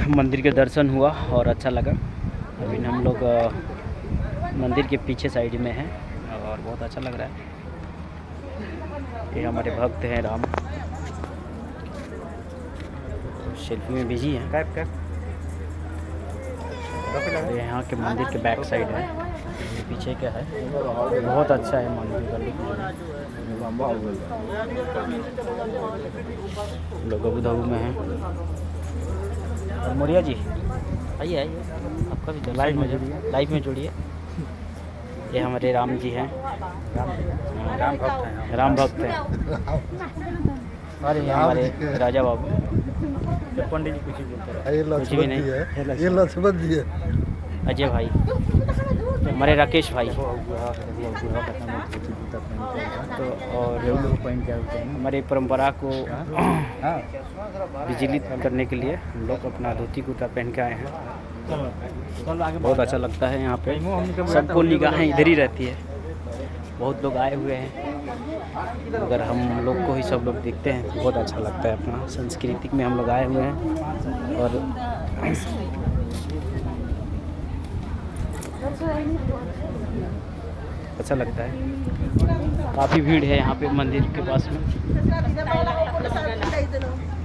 मंदिर के दर्शन हुआ और अच्छा लगा। अभी हम लोग मंदिर के पीछे साइड में हैं और बहुत अच्छा लग रहा है। ये हमारे भक्त हैं राम, सेल्फी में बिजी हैं। ये यहाँ के मंदिर के बैक साइड है, ये पीछे क्या है, बहुत अच्छा है मंदिर का लुक। लोग अबू धाबी में हैं। और मोरिया जी आइए आइए, आपका भी लाइव में जुड़िए। ये हमारे राम जी हैं, राम भक्त हैं। और ये हमारे राजा बाबू, पंडित जी कुछ भी बोलते हैं, कुछ भी नहीं। ये लक्ष्मण जी है, अजय भाई, हमारे राकेश भाई। तो और हमारी परंपरा को विचलित करने के लिए हम लोग अपना धोती कुर्ता पहन के आए हैं। बहुत अच्छा लगता है यहाँ पे, सबको निगाहें इधर ही रहती है। बहुत लोग आए हुए हैं, अगर हम लोग को ही सब लोग देखते हैं तो बहुत अच्छा लगता है। अपना संस्कृति में हम लोग आए हुए हैं और अच्छा लगता है। काफ़ी भीड़ है यहाँ पे मंदिर के पास में।